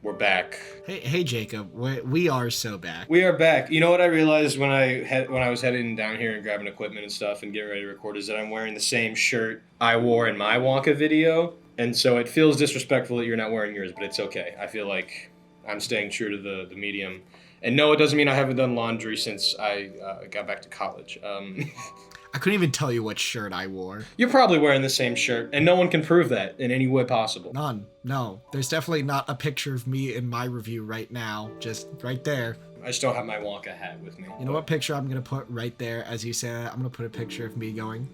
We're back. Hey, Jacob. We are so back. We are back. You know what I realized when I was heading down here and grabbing equipment and stuff and getting ready to record is that I'm wearing the same shirt I wore in my Wonka video, and so it feels disrespectful that you're not wearing yours, but it's okay. I feel like I'm staying true to the medium. And no, it doesn't mean I haven't done laundry since I got back to college. I couldn't even tell you what shirt I wore. You're probably wearing the same shirt, and no one can prove that in any way possible. None. No. There's definitely not a picture of me in my review right now. Just right there. I just don't have my Wonka hat with me. You know what picture I'm going to put right there? As you said, I'm going to put a picture of me going.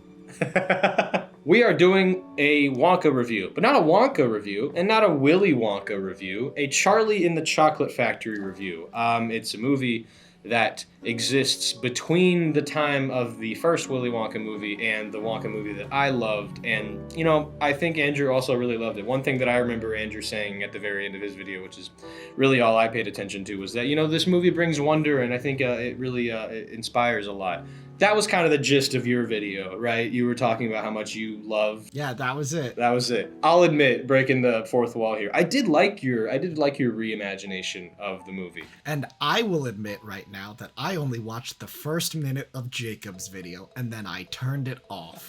We are doing a Wonka review, but not a Wonka review, and not a Willy Wonka review, a Charlie in the Chocolate Factory review. It's a movie that exists between the time of the first Willy Wonka movie and the Wonka movie that I loved. And, you know, I think Andrew also really loved it. One thing that I remember Andrew saying at the very end of his video, which is really all I paid attention to, was that, you know, this movie brings wonder, and I think it really it inspires a lot. That was kind of the gist of your video, right? You were talking about how much you love. Yeah, that was it. That was it. I'll admit, breaking the fourth wall here. I did like your reimagination of the movie. And I will admit right now that I only watched the first minute of Jacob's video, and then I turned it off.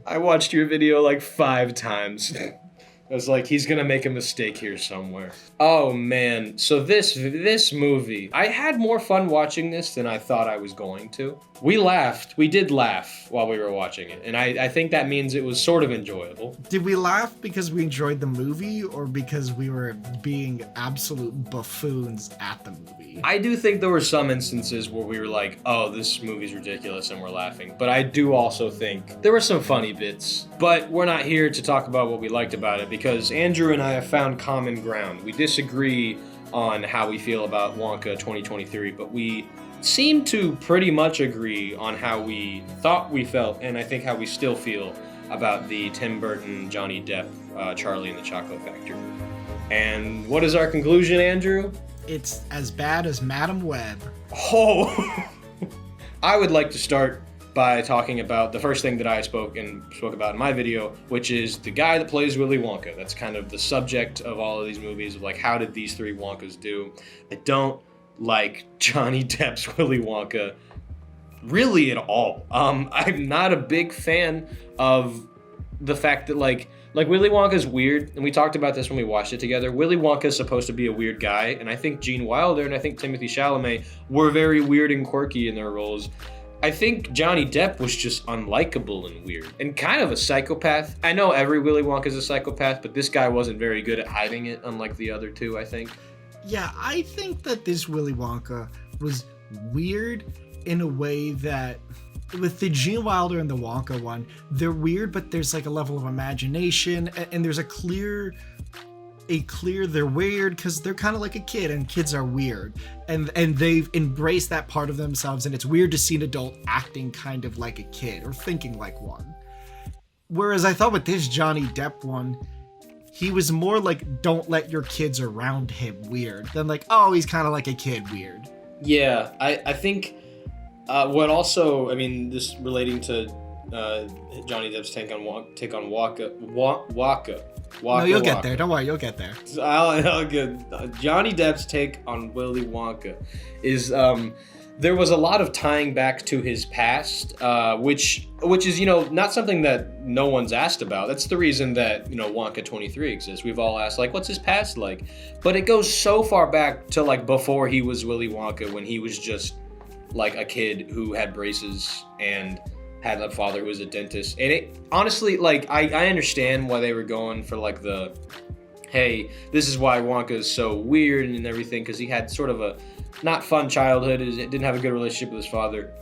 I watched your video like 5 times. I was like, he's gonna make a mistake here somewhere. Oh man, so this movie, I had more fun watching this than I thought I was going to. We did laugh while we were watching it, and I think that means it was sort of enjoyable. Did we laugh because we enjoyed the movie, or because we were being absolute buffoons at the movie? I do think there were some instances where we were like, oh, this movie's ridiculous, and we're laughing. But I do also think there were some funny bits. But we're not here to talk about what we liked about it, because Andrew and I have found common ground. We disagree on how we feel about Wonka 2023, but we seem to pretty much agree on how we thought we felt, and I think how we still feel about the Tim Burton, Johnny Depp, Charlie and the Chocolate Factory. And what is our conclusion, Andrew? It's as bad as Madam Web. Oh! I would like to start by talking about the first thing that I spoke about in my video, which is the guy that plays Willy Wonka. That's kind of the subject of all of these movies, of like, how did these 3 Wonkas do? I don't like Johnny Depp's Willy Wonka really at all. I'm not a big fan of the fact that like Willy Wonka's weird, and we talked about this when we watched it together. Willy Wonka is supposed to be a weird guy, and I think Gene Wilder and I think Timothée Chalamet were very weird and quirky in their roles. I think Johnny Depp was just unlikable and weird, and kind of a psychopath. I know every Willy Wonka is a psychopath, but this guy wasn't very good at hiding it, unlike the other 2, I think. Yeah, I think that this Willy Wonka was weird in a way that, with the Gene Wilder and the Wonka one, they're weird, but there's like a level of imagination, and there's a clear they're weird because they're kind of like a kid, and kids are weird, and they've embraced that part of themselves, and it's weird to see an adult acting kind of like a kid or thinking like one. Whereas I thought with this Johnny Depp one, he was more like, don't let your kids around him weird, than like, oh, he's kind of like a kid weird. Yeah, I think what also, I mean, this relating to Johnny Depp's take on Wonka. No, you'll get there. Don't worry, you'll get there. I'll get Johnny Depp's take on Willy Wonka is there was a lot of tying back to his past, which is, you know, not something that no one's asked about. That's the reason that, you know, Wonka 23 exists. We've all asked, like, what's his past like? But it goes so far back to like before he was Willy Wonka, when he was just like a kid who had braces and had a father who was a dentist. And it honestly, like, I understand why they were going for like the, hey, this is why Wonka is so weird and everything, because he had sort of a not fun childhood, didn't have a good relationship with his father.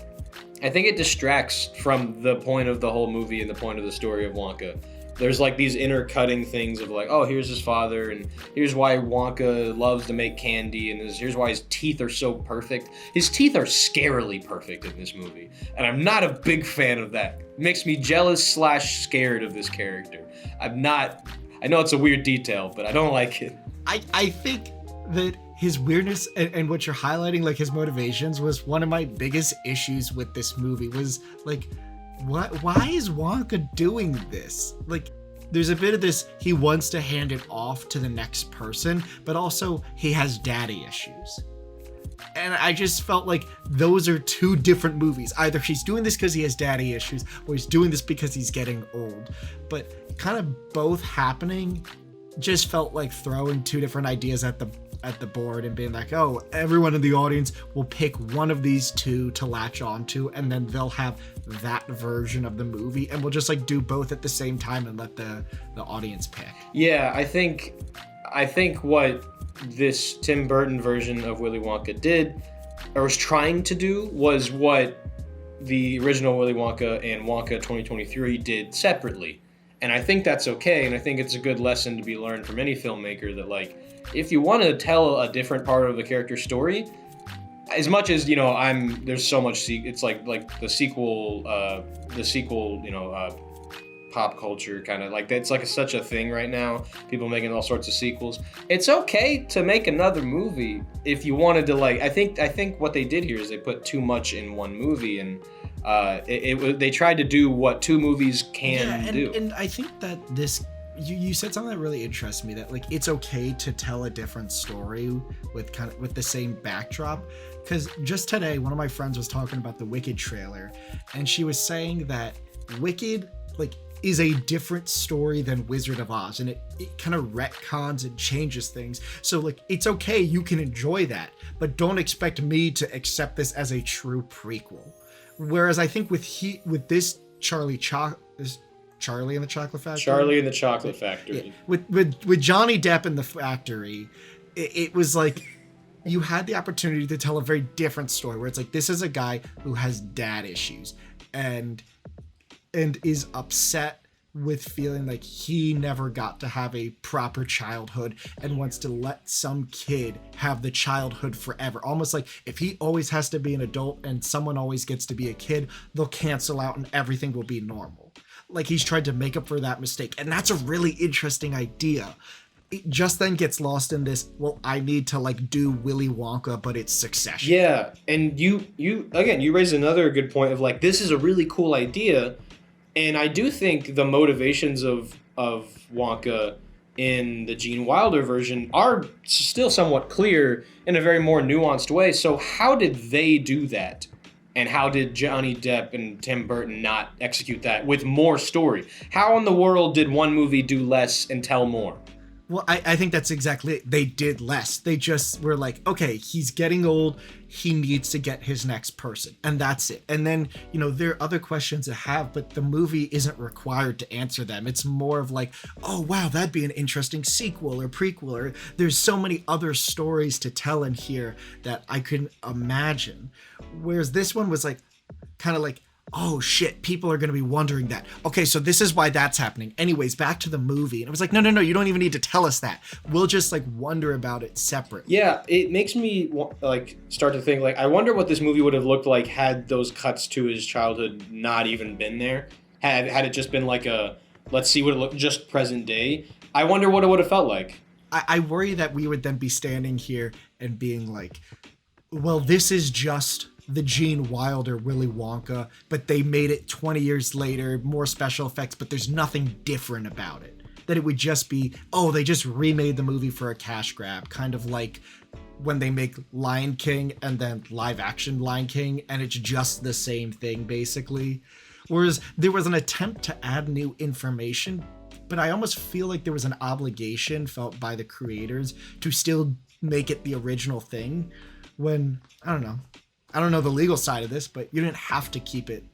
I think it distracts from the point of the whole movie and the point of the story of Wonka. There's like these intercutting things of like, oh, here's his father, and here's why Wonka loves to make candy, and here's why his teeth are so perfect. His teeth are scarily perfect in this movie, and I'm not a big fan of that. It makes me jealous / scared of this character. I know it's a weird detail, but I don't like it. I think that his weirdness and what you're highlighting, like his motivations, was one of my biggest issues with this movie. Was like, why is Wonka doing this? Like, there's a bit of this, he wants to hand it off to the next person, but also he has daddy issues. And I just felt like those are two different movies. Either he's doing this because he has daddy issues, or he's doing this because he's getting old. But kind of both happening just felt like throwing two different ideas at the board and being like, oh, everyone in the audience will pick one of these two to latch onto, and then they'll have that version of the movie, and we'll just like do both at the same time and let the audience pick. Yeah, I think what this Tim Burton version of Willy Wonka did, or was trying to do, was what the original Willy Wonka and Wonka 2023 did separately. And I think that's okay, and I think it's a good lesson to be learned from any filmmaker that, like, if you want to tell a different part of the character's story, as much as, you know, there's so much, it's like the sequel, pop culture kind of, like, that's like such a thing right now, people making all sorts of sequels. It's okay to make another movie if you wanted to, like, I think what they did here is they put too much in one movie, and they tried to do what two movies can do. And I think that this, you said something that really interests me, that like it's okay to tell a different story with the same backdrop. Because just today, one of my friends was talking about the Wicked trailer, and she was saying that Wicked, like, is a different story than Wizard of Oz, and it kind of retcons and changes things. So like, it's okay, you can enjoy that, but don't expect me to accept this as a true prequel. Whereas I think with this Charlie in the Chocolate Factory? Charlie in the Chocolate Factory. Yeah. With Johnny Depp in the factory, it was like you had the opportunity to tell a very different story, where it's like, this is a guy who has dad issues and is upset with feeling like he never got to have a proper childhood and wants to let some kid have the childhood forever. Almost like if he always has to be an adult and someone always gets to be a kid, they'll cancel out and everything will be normal. Like, he's tried to make up for that mistake. And that's a really interesting idea. It just then gets lost in this, well, I need to like do Willy Wonka, but it's Succession. Yeah, and you raised another good point of like, this is a really cool idea. And I do think the motivations of Wonka in the Gene Wilder version are still somewhat clear in a very more nuanced way. So how did they do that? And how did Johnny Depp and Tim Burton not execute that with more story? How in the world did one movie do less and tell more? Well, I think that's exactly it. They did less. They just were like, okay, he's getting old. He needs to get his next person. And that's it. And then, you know, there are other questions to have, but the movie isn't required to answer them. It's more of like, oh, wow, that'd be an interesting sequel or prequel. Or there's so many other stories to tell in here that I couldn't imagine. Whereas this one was like, kind of like, oh shit, people are going to be wondering that. Okay, so this is why that's happening. Anyways, back to the movie. And it was like, no, you don't even need to tell us that. We'll just like wonder about it separate. Yeah, it makes me like start to think like, I wonder what this movie would have looked like had those cuts to his childhood not even been there. Had it just been like a, let's see what it looked, just present day. I wonder what it would have felt like. I worry that we would then be standing here and being like, well, this is just the Gene Wilder Willy Wonka, but they made it 20 years later, more special effects, but there's nothing different about it. That it would just be, oh, they just remade the movie for a cash grab, kind of like when they make Lion King and then live action Lion King, and it's just the same thing, basically. Whereas there was an attempt to add new information, but I almost feel like there was an obligation felt by the creators to still make it the original thing, when, I don't know the legal side of this, but you didn't have to keep it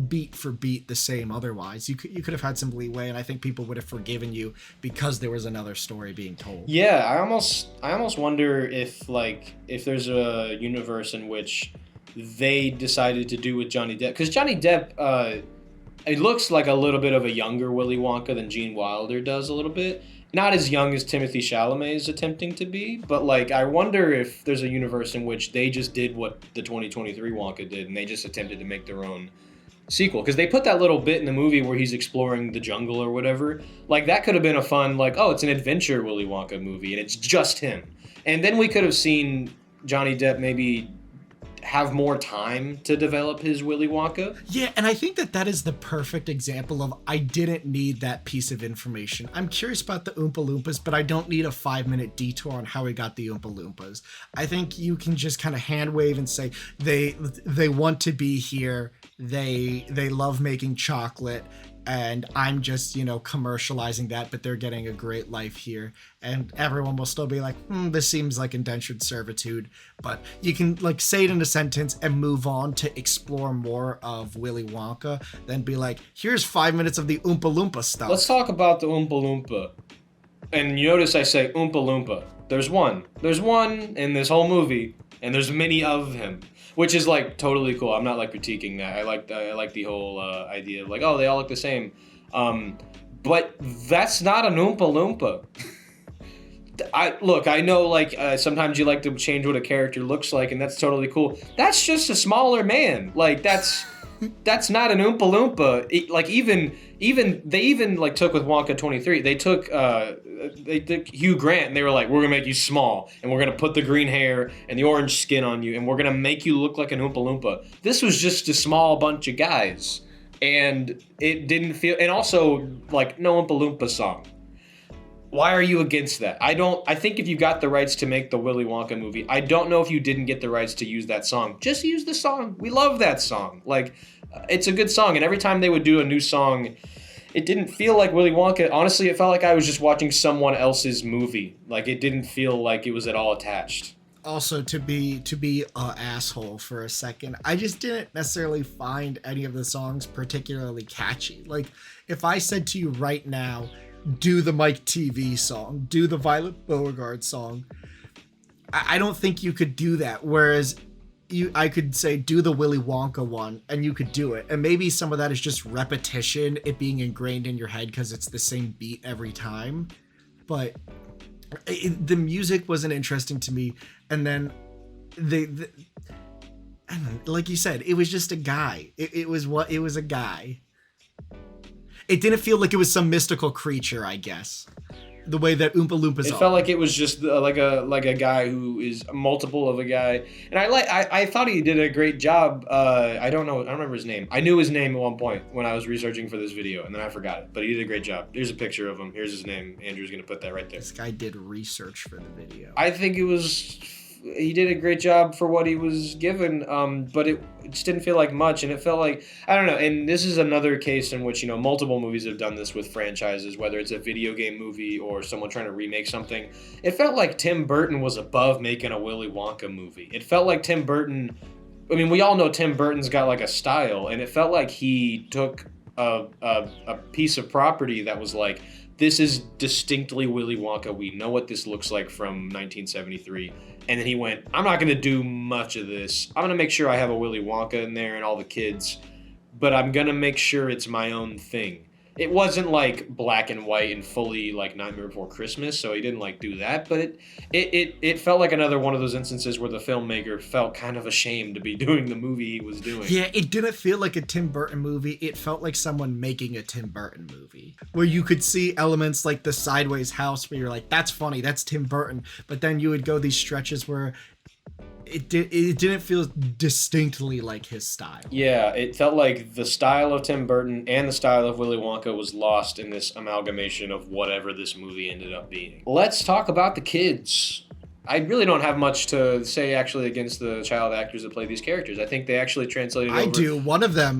beat for beat the same otherwise. You could have had some leeway, and I think people would have forgiven you because there was another story being told. Yeah, I almost wonder if there's a universe in which they decided to do with Johnny Depp, because Johnny Depp, it looks like a little bit of a younger Willy Wonka than Gene Wilder does a little bit. Not as young as Timothée Chalamet is attempting to be, but like, I wonder if there's a universe in which they just did what the 2023 Wonka did, and they just attempted to make their own sequel. Because they put that little bit in the movie where he's exploring the jungle or whatever. Like, that could have been a fun, like, oh, it's an adventure Willy Wonka movie, and it's just him. And then we could have seen Johnny Depp maybe have more time to develop his Willy Wonka. Yeah, and I think that is the perfect example of I didn't need that piece of information. I'm curious about the Oompa Loompas, but I don't need a 5-minute detour on how he got the Oompa Loompas. I think you can just kind of hand wave and say they want to be here. They love making chocolate, and I'm just, commercializing that, but they're getting a great life here. And everyone will still be like, this seems like indentured servitude. But you can like say it in a sentence and move on to explore more of Willy Wonka, then be like, here's 5 minutes of the Oompa Loompa stuff. Let's talk about the Oompa Loompa. And you notice I say Oompa Loompa. There's one in this whole movie, and there's many of him. Which is like totally cool. I'm not like critiquing that. I like the whole idea of like, oh, they all look the same. But that's not an Oompa Loompa. I know like sometimes you like to change what a character looks like, and that's totally cool. That's just a smaller man. Like that's not an Oompa Loompa. They even like took with Wonka 23. They took Hugh Grant and they were like, we're gonna make you small and we're gonna put the green hair and the orange skin on you and we're gonna make you look like an Oompa Loompa. This was just a small bunch of guys, and it didn't feel. And also like no Oompa Loompa song. Why are you against that? I think if you got the rights to make the Willy Wonka movie, I don't know if you didn't get the rights to use that song. Just use the song. We love that song. Like, it's a good song. And every time they would do a new song, it didn't feel like Willy Wonka. Honestly, it felt like I was just watching someone else's movie. Like, it didn't feel like it was at all attached. Also, to be a asshole for a second, I just didn't necessarily find any of the songs particularly catchy. Like, if I said to you right now, do the Mike TV song, do the Violet Beauregard song, I don't think you could do that. Whereas I could say do the Willy Wonka one, and you could do it. And maybe some of that is just repetition, it being ingrained in your head because it's the same beat every time. But the music wasn't interesting to me. And then I don't know, like you said, it was just a guy. It was a guy. It didn't feel like it was some mystical creature, I guess. The way that Oompa Loompas are. It felt like it was just like a guy who is multiple of a guy. And I thought he did a great job. I don't remember his name. I knew his name at one point when I was researching for this video, and then I forgot it. But he did a great job. Here's a picture of him. Here's his name. Andrew's gonna put that right there. This guy did research for the video. I think he did a great job for what he was given, but it just didn't feel like much, and it felt like, I don't know, and this is another case in which, multiple movies have done this with franchises, whether it's a video game movie or someone trying to remake something. It felt like Tim Burton was above making a Willy Wonka movie. It felt like Tim Burton, we all know Tim Burton's got like a style, and it felt like he took a piece of property that was like, this is distinctly Willy Wonka. We know what this looks like from 1973. And then he went, I'm not going to do much of this. I'm going to make sure I have a Willy Wonka in there and all the kids, but I'm going to make sure it's my own thing. It wasn't like black and white and fully like Nightmare Before Christmas, so he didn't like do that, but it felt like another one of those instances where the filmmaker felt kind of ashamed to be doing the movie he was doing. Yeah, it didn't feel like a Tim Burton movie. It felt like someone making a Tim Burton movie, where you could see elements like the sideways house where you're like, that's funny, that's Tim Burton, but then you would go these stretches where it didn't feel distinctly like his style. Yeah, it felt like the style of Tim Burton and the style of Willy Wonka was lost in this amalgamation of whatever this movie ended up being. Let's talk about the kids. I really don't have much to say actually against the child actors that play these characters. I think they actually translated over. I do. One of them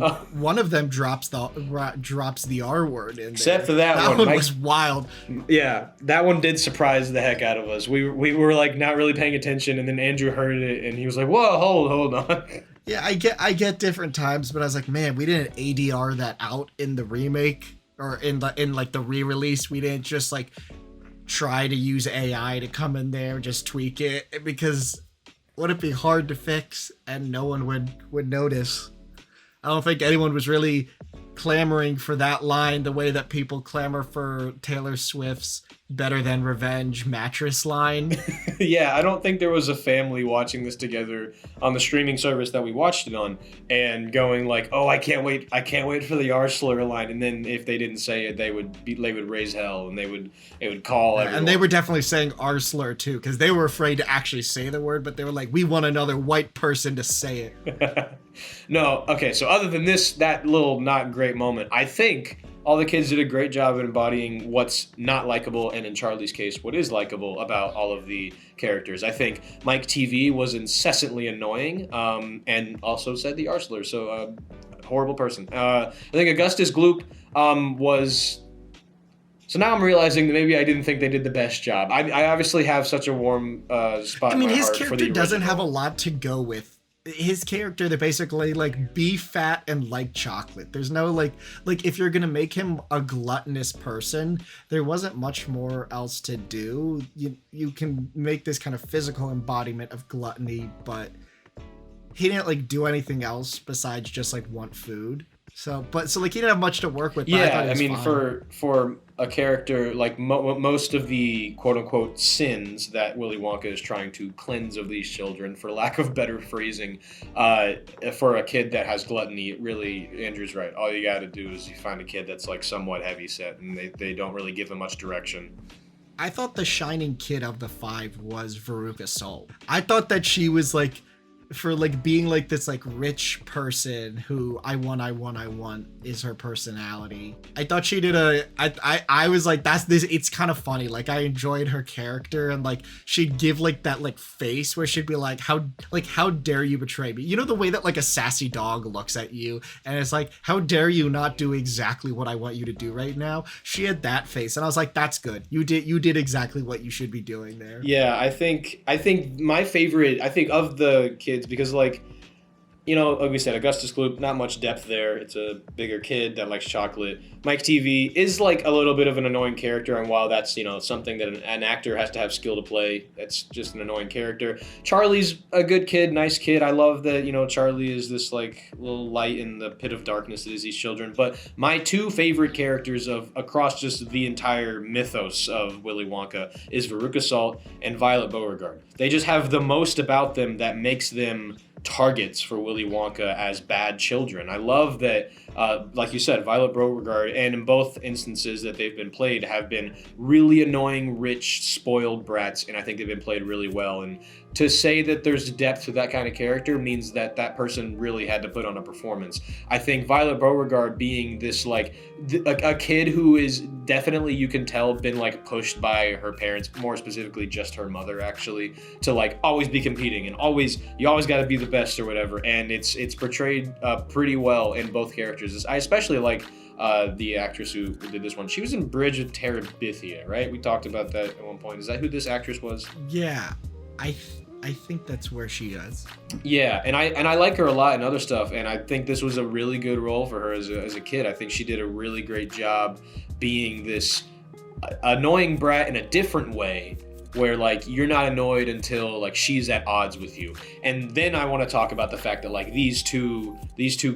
drops the R word in there. Except for that one. That one was wild. Yeah, that one did surprise the heck out of us. We were like not really paying attention, and then Andrew heard it, and he was like, "Whoa, hold on." Yeah, I get different times, but I was like, man, we didn't ADR that out in the remake or in the re-release. We didn't just like try to use AI to come in there, just tweak it, because would it be hard to fix and no one would notice? I don't think anyone was really clamoring for that line the way that people clamor for Taylor Swift's better than revenge mattress line. Yeah, I don't think there was a family watching this together on the streaming service that we watched it on and going like, "Oh, I can't wait for the R slur line." And then if they didn't say it, they would raise hell and they would call everyone. And they were definitely saying R slur too, because they were afraid to actually say the word, but they were like, "We want another white person to say it." No, okay. So other than that little not great moment, I think all the kids did a great job at embodying what's not likable, and in Charlie's case, what is likable about all of the characters. I think Mike TV was incessantly annoying, and also said the R slur, so horrible person. I think Augustus Gloop was... So now I'm realizing that maybe I didn't think they did the best job. I obviously have such a warm spot in my his heart for the character original. doesn't have a lot to go with. His character, they're basically like, be fat and like chocolate. There's no like if you're gonna make him a gluttonous person, there wasn't much more else to do. You can make this kind of physical embodiment of gluttony, but he didn't like do anything else besides just like want food. So he didn't have much to work with. Yeah, I mean, for a character like most of the quote unquote sins that Willy Wonka is trying to cleanse of these children, for lack of better phrasing, for a kid that has gluttony, really, Andrew's right. All you got to do is you find a kid that's like somewhat heavy set, and they don't really give him much direction. I thought the shining kid of the 5 was Veruca Salt. I thought that she was like, for like being like this like rich person who I want is her personality. I thought she did I was like, it's kind of funny. Like I enjoyed her character, and like she'd give like that like face where she'd be like, how dare you betray me? You know, the way that like a sassy dog looks at you and it's like, how dare you not do exactly what I want you to do right now? She had that face, and I was like, that's good. You did exactly what you should be doing there. Yeah, I think my favorite, of the kids, because like, you know, like we said, Augustus Gloop, not much depth there. It's a bigger kid that likes chocolate. Mike TV is like a little bit of an annoying character, and while that's, you know, something that an actor has to have skill to play, that's just an annoying character. Charlie's a good kid, nice kid. I love that, you know, Charlie is this like little light in the pit of darkness that is these children. But my two favorite characters across just the entire mythos of Willy Wonka is Veruca Salt and Violet Beauregard. They just have the most about them that makes them targets for Willy Wonka as bad children. I love that, like you said, Violet Beauregard, and in both instances that they've been played, have been really annoying, rich, spoiled brats, and I think they've been played really well. And to say that there's depth to that kind of character means that that person really had to put on a performance. I think Violet Beauregard being this like a kid who is definitely, you can tell, been like pushed by her parents, more specifically just her mother actually, to like always be competing and you always got to be the best or whatever. And it's portrayed pretty well in both characters. I especially like the actress who did this one. She was in Bridge of Terabithia, right? We talked about that at one point. Is that who this actress was? Yeah, I think that's where she is. Yeah, and I like her a lot in other stuff, and I think this was a really good role for her as a kid. I think she did a really great job being this annoying brat in a different way, where like you're not annoyed until like she's at odds with you. And then I want to talk about the fact that like these two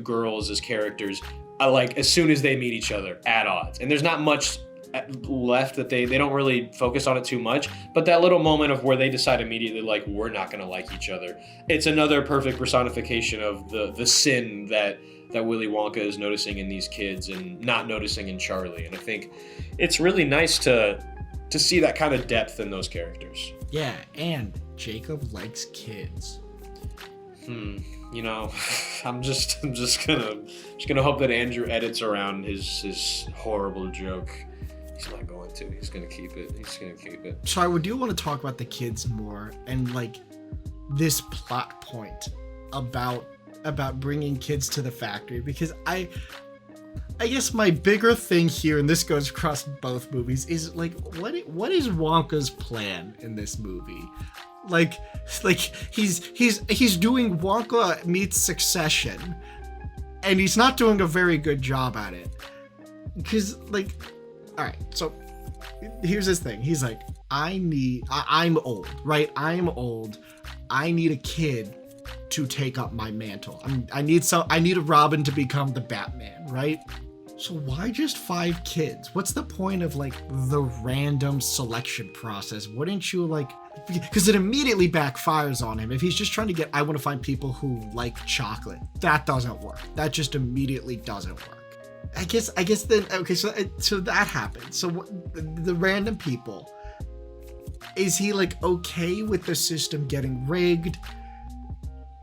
girls as characters, like as soon as they meet each other, at odds. And there's not much left that they don't really focus on it too much, but that little moment of where they decide immediately like, we're not gonna like each other, it's another perfect personification of the sin that Willy Wonka is noticing in these kids and not noticing in Charlie. And I think it's really nice to see that kind of depth in those characters. Yeah, and Jacob likes kids. You know, I'm just gonna hope that Andrew edits around his horrible joke. He's not going to. He's gonna keep it. So I do want to talk about the kids more, and like this plot point about bringing kids to the factory, because I guess my bigger thing here, and this goes across both movies, is like what is Wonka's plan in this movie? Like he's doing Wonka meets Succession, and he's not doing a very good job at it. Because like, all right, so here's his thing. He's like, I'm old, right? I'm old. I need a kid to take up my mantle. I need a Robin to become the Batman, right? So why just 5 kids? What's the point of like the random selection process? Wouldn't you like, because it immediately backfires on him. If he's just trying to get, I want to find people who like chocolate. That doesn't work. That just immediately doesn't work. I guess then, okay, so that happened. So the random people, is he like okay with the system getting rigged?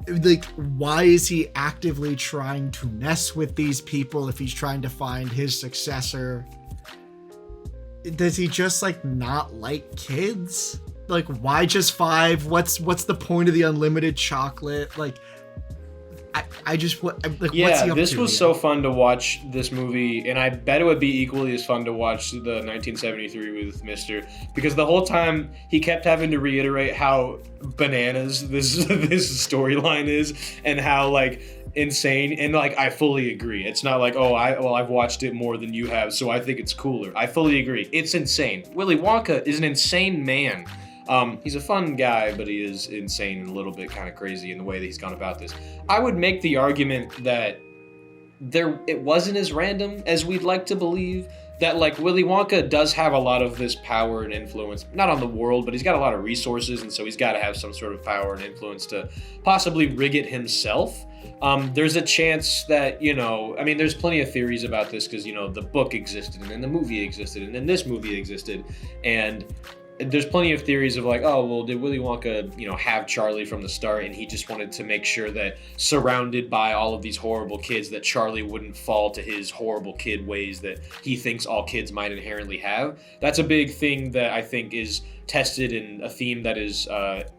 Like, why is he actively trying to mess with these people if he's trying to find his successor? Does he just like not like kids? Like, why just 5? What's the point of the unlimited chocolate? Like, I just like, what's he up this to was here? so fun to watch this movie, and I bet it would be equally as fun to watch the 1973 with Mister, because the whole time he kept having to reiterate how bananas this storyline is, and how like insane, and like I fully agree. It's not like, oh, I've watched it more than you have, so I think it's cooler. I fully agree. It's insane. Willy Wonka is an insane man. He's a fun guy, but he is insane and a little bit kind of crazy in the way that he's gone about this. I would make the argument that it wasn't as random as we'd like to believe. That like Willy Wonka does have a lot of this power and influence, not on the world, but he's got a lot of resources, and so he's got to have some sort of power and influence to possibly rig it himself. There's a chance that, I mean, there's plenty of theories about this because, the book existed, and then the movie existed, and then this movie existed, and there's plenty of theories of like, oh, well, did Willy Wonka, have Charlie from the start, and he just wanted to make sure that surrounded by all of these horrible kids that Charlie wouldn't fall to his horrible kid ways that he thinks all kids might inherently have. That's a big thing that I think is tested in a theme that is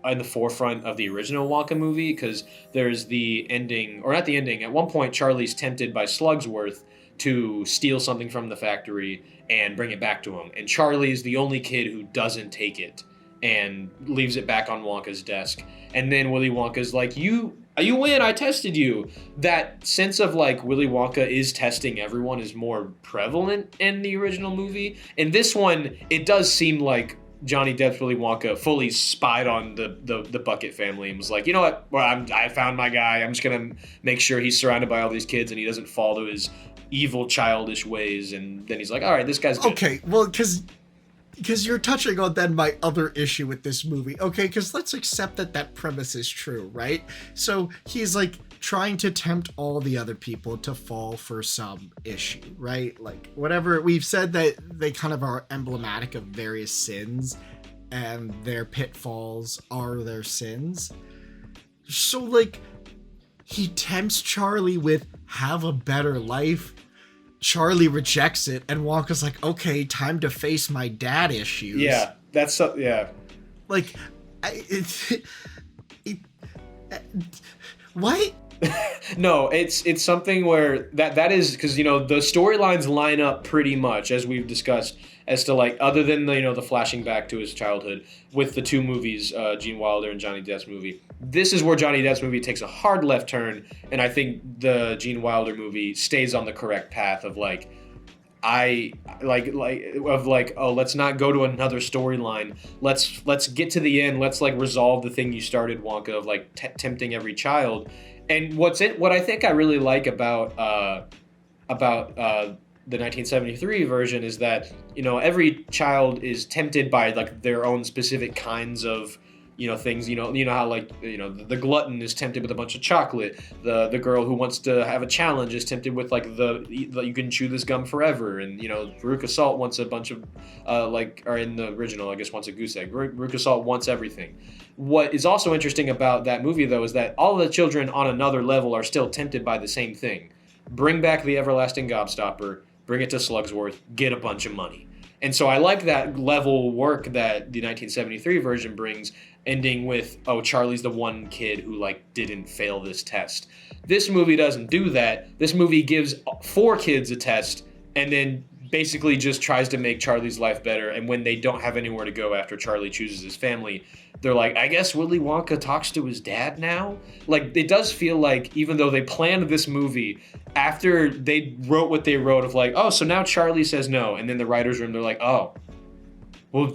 in the forefront of the original Wonka movie, because there's the ending, or not the ending, at one point Charlie's tempted by Slugsworth to steal something from the factory and bring it back to him. And Charlie is the only kid who doesn't take it and leaves it back on Wonka's desk. And then Willy Wonka's like, you win, I tested you. That sense of like Willy Wonka is testing everyone is more prevalent in the original movie. In this one, it does seem like Johnny Depp's Willy Wonka fully spied on the Bucket family and was like, you know what, well, I found my guy. I'm just going to make sure he's surrounded by all these kids and he doesn't fall to his evil childish ways. And then he's like, all right, this guy's good. Okay, well, because you're touching on then my other issue with this movie. Okay, because let's accept that premise is true, right? So he's like trying to tempt all the other people to fall for some issue, right? Like whatever, we've said that they kind of are emblematic of various sins and their pitfalls are their sins. So like he tempts Charlie with have a better life. Charlie rejects it, and Wonka's like, okay, time to face my dad issues. Yeah, that's yeah. Like, what? No, it's something where that is because the storylines line up pretty much as we've discussed as to like other than the flashing back to his childhood with the two movies, Gene Wilder and Johnny Depp's movie. This is where Johnny Depp's movie takes a hard left turn, and I think the Gene Wilder movie stays on the correct path of like. Oh, let's not go to another storyline. Let's get to the end. Let's like resolve the thing you started, Wonka, of like tempting every child. And what I think I really like about the 1973 version is that every child is tempted by like their own specific kinds of things. How like the glutton is tempted with a bunch of chocolate. The girl who wants to have a challenge is tempted with like the you can chew this gum forever. And Veruca Salt wants a bunch of or in the original I guess wants a goose egg. Veruca Salt wants everything. What is also interesting about that movie though is that all of the children on another level are still tempted by the same thing. Bring back the everlasting gobstopper. Bring it to Slugsworth. Get a bunch of money. And so I like that level work that the 1973 version brings, ending with, oh, Charlie's the one kid who like didn't fail this test. This movie doesn't do that. This movie gives 4 kids a test and then basically just tries to make Charlie's life better. And when they don't have anywhere to go after Charlie chooses his family, they're like, I guess Willy Wonka talks to his dad now? Like, it does feel like, even though they planned this movie, after they wrote what they wrote of like, oh, so now Charlie says no. And then the writer's room, they're like, oh, well,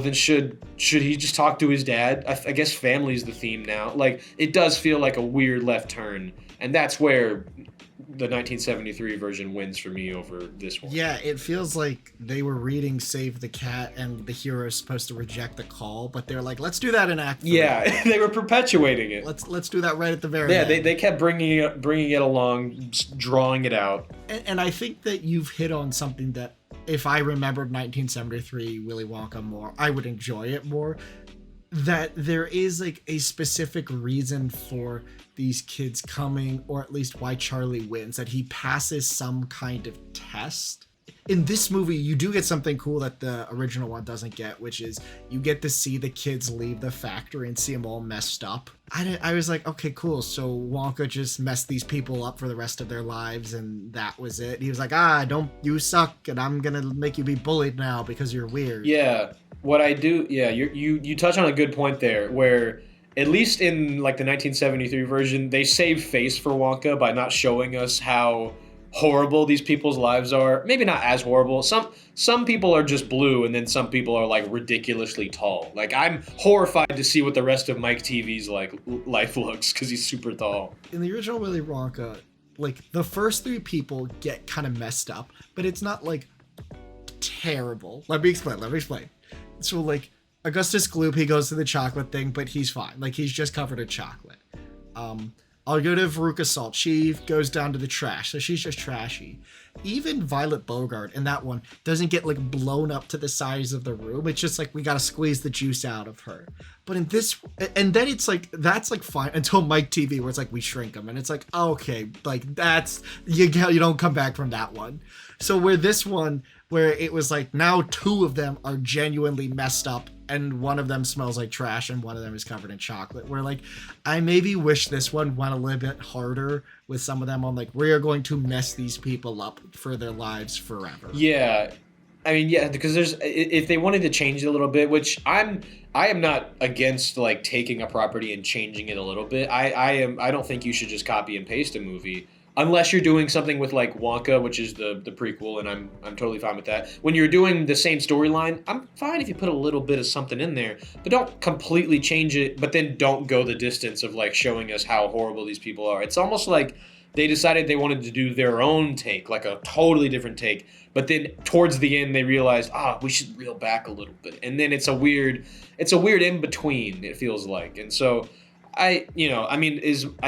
then should he just talk to his dad? I guess family's the theme now. Like, it does feel like a weird left turn. And that's where the 1973 version wins for me over this one. Yeah, it feels like they were reading Save the Cat and the hero is supposed to reject the call, but they're like, let's do that in Act 3. Yeah, they were perpetuating it. Let's do that right at the very end. Yeah, they kept bringing it along, drawing it out. And I think that you've hit on something that if I remembered 1973 Willy Wonka more, I would enjoy it more. That there is like a specific reason for these kids coming, or at least why Charlie wins, that he passes some kind of test. In this movie, you do get something cool that the original one doesn't get, which is you get to see the kids leave the factory and see them all messed up. I was like, okay, cool. So Wonka just messed these people up for the rest of their lives, and that was it. He was like, you suck, and I'm gonna make you be bullied now because you're weird. Yeah, what I do, yeah, you touch on a good point there, where at least in like the 1973 version, they saved face for Wonka by not showing us how horrible these people's lives are. Maybe not as horrible. Some people are just blue, and then some people are like ridiculously tall. Like, I'm horrified to see what the rest of Mike TV's like life looks, because he's super tall. In the original Willy Wonka, like the first 3 people get kind of messed up, but it's not like terrible. Let me explain. So like Augustus Gloop, he goes to the chocolate thing, but he's fine. Like, he's just covered in chocolate. I'll go to Veruca Salt. She goes down to the trash, so she's just trashy. Even Violet Bogart in that one doesn't get like blown up to the size of the room. It's just like we gotta squeeze the juice out of her. But in this, and then it's like that's like fine until Mike TV, where it's like we shrink him, and it's like okay, like that's you don't come back from that one. So where this one, where it was like now 2 of them are genuinely messed up, and one of them smells like trash and one of them is covered in chocolate, where like I maybe wish this one went a little bit harder with some of them on like we are going to mess these people up for their lives forever. Yeah, I mean, yeah, because if they wanted to change it a little bit, which I am not against like taking a property and changing it a little bit. I don't think you should just copy and paste a movie. Unless you're doing something with like Wonka, which is the prequel, and I'm totally fine with that. When you're doing the same storyline, I'm fine if you put a little bit of something in there, but don't completely change it, but then don't go the distance of like showing us how horrible these people are. It's almost like they decided they wanted to do their own take, like a totally different take, but then towards the end they realized, we should reel back a little bit. And then it's a weird in between, it feels like. And so I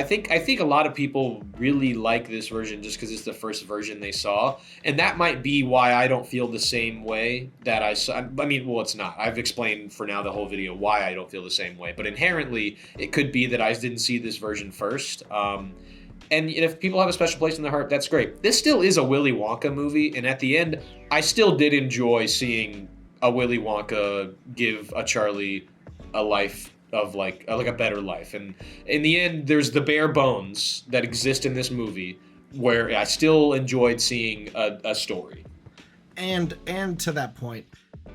think a lot of people really like this version just because it's the first version they saw, and that might be why I don't feel the same way that I saw. I mean, well, it's not. I've explained for now the whole video why I don't feel the same way, but inherently it could be that I didn't see this version first. And if people have a special place in their heart, that's great. This still is a Willy Wonka movie, and at the end, I still did enjoy seeing a Willy Wonka give a Charlie a life of like a better life. And in the end, there's the bare bones that exist in this movie where I still enjoyed seeing a story. And to that point,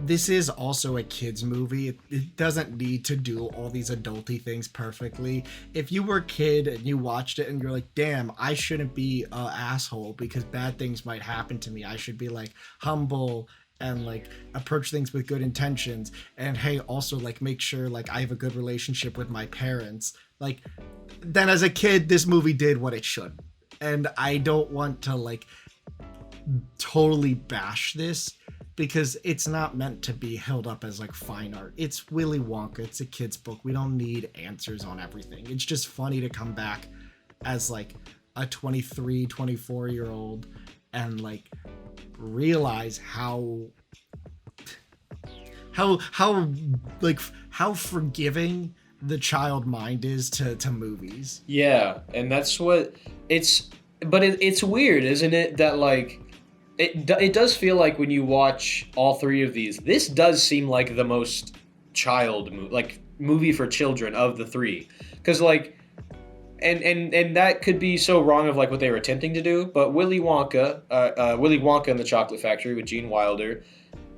this is also a kid's movie. It doesn't need to do all these adulty things perfectly. If you were a kid and you watched it and you're like, damn, I shouldn't be an asshole because bad things might happen to me. I should be like humble and like approach things with good intentions, and hey, also like make sure like I have a good relationship with my parents. Like, then as a kid, this movie did what it should. And I don't want to like totally bash this because it's not meant to be held up as like fine art. It's Willy Wonka. It's a kid's book. We don't need answers on everything. It's just funny to come back as like a 23, 24-year-old and like realize how forgiving the child mind is to movies. Yeah, and that's what it's. But it's weird, isn't it? That like it does feel like when you watch all 3 of these, this does seem like the most movie for children of the 3, because like. And that could be so wrong of like what they were attempting to do, but Willy Wonka and the Chocolate Factory with Gene Wilder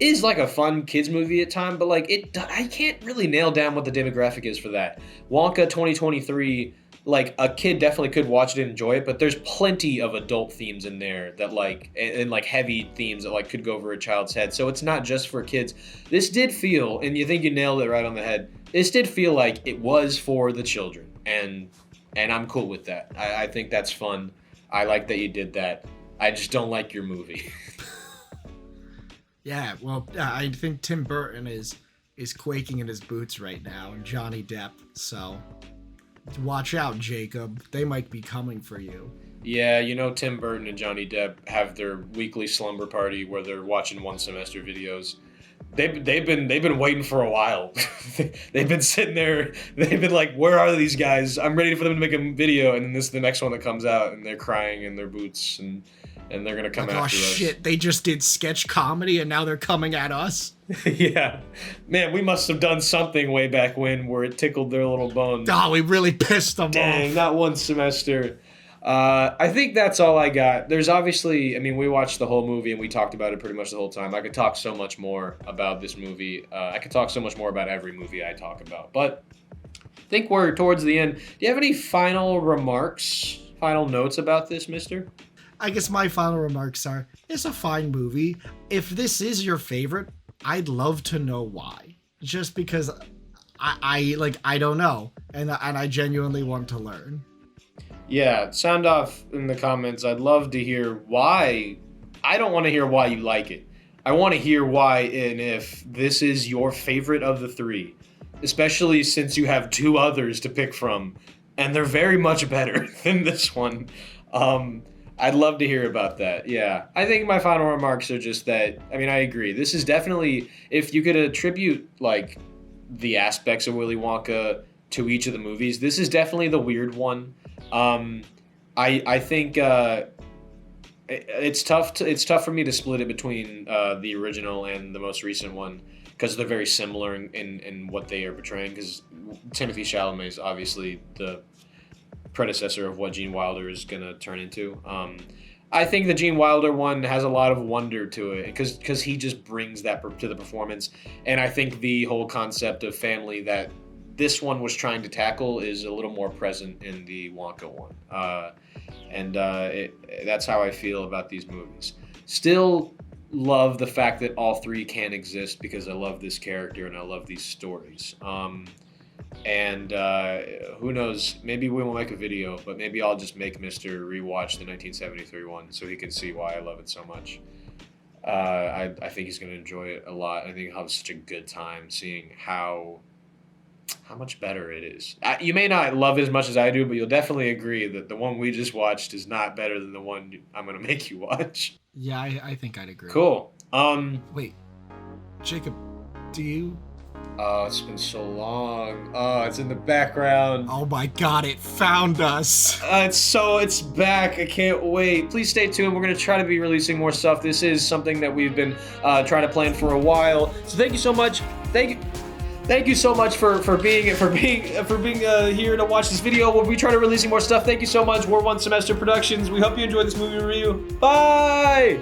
is like a fun kids movie at time, but like I can't really nail down what the demographic is for that. Wonka 2023, like a kid definitely could watch it and enjoy it, but there's plenty of adult themes in there that like and like heavy themes that like could go over a child's head. So it's not just for kids. This did feel, and you think you nailed it right on the head. This did feel like it was for the children, and I'm cool with that. I think that's fun. I like that you did that. I just don't like your movie. Yeah, well, I think Tim Burton is quaking in his boots right now, and Johnny Depp. So watch out, Jacob. They might be coming for you. Yeah, you know, Tim Burton and Johnny Depp have their weekly slumber party where they're watching one semester videos. They've been waiting for a while. They've been sitting there. They've been like, "Where are these guys? I'm ready for them to make a video." And then this is the next one that comes out, and they're crying in their boots, and they're gonna come Like, after us. Oh shit! They just did sketch comedy, and now they're coming at us. Yeah, man, we must have done something way back when where it tickled their little bones. Oh, we really pissed them Dang, off. not one semester. I think that's all I got. There's obviously, I mean, we watched the whole movie and we talked about it pretty much the whole time. I could talk so much more about this movie. I could talk so much more about every movie I talk about. But I think we're towards the end. Do you have any final remarks, final notes about this, mister? I guess my final remarks are: it's a fine movie. If this is your favorite, I'd love to know why. Just because I don't know, and I genuinely want to learn. Yeah, sound off in the comments. I'd love to hear why. I don't want to hear why you like it. I want to hear why and if this is your favorite of the three, especially since you have two others to pick from, and they're very much better than this one. I'd love to hear about that. Yeah, I think my final remarks are just that, I mean, I agree. This is definitely, if you could attribute, like, the aspects of Willy Wonka to each of the movies, this is definitely the weird one. I think it's tough for me to split it between the original and the most recent one because they're very similar in what they are portraying. Because Timothy Chalamet is obviously the predecessor of what Gene Wilder is gonna turn into. I think the Gene Wilder one has a lot of wonder to it because he just brings that to the performance, and I think the whole concept of family that this one was trying to tackle is a little more present in the Wonka one. That's how I feel about these movies. Still love the fact that all three can exist because I love this character and I love these stories. Who knows, maybe we won't make a video, but maybe I'll just make Mr. rewatch the 1973 one so he can see why I love it so much. I think he's going to enjoy it a lot. I think he'll have such a good time seeing how much better it is. You may not love it as much as I do, but you'll definitely agree that the one we just watched is not better than the one I'm going to make you watch. Yeah, I think I'd agree. Cool. Wait, Jacob, do you? Oh, it's been so long. Oh, it's in the background. Oh my God, it found us. It's back. I can't wait. Please stay tuned. We're going to try to be releasing more stuff. This is something that we've been trying to plan for a while. So thank you so much. Thank you so much for being here to watch this video. We'll be trying to releasing more stuff. Thank you so much. We're One Semester Productions. We hope you enjoyed this movie review. Bye!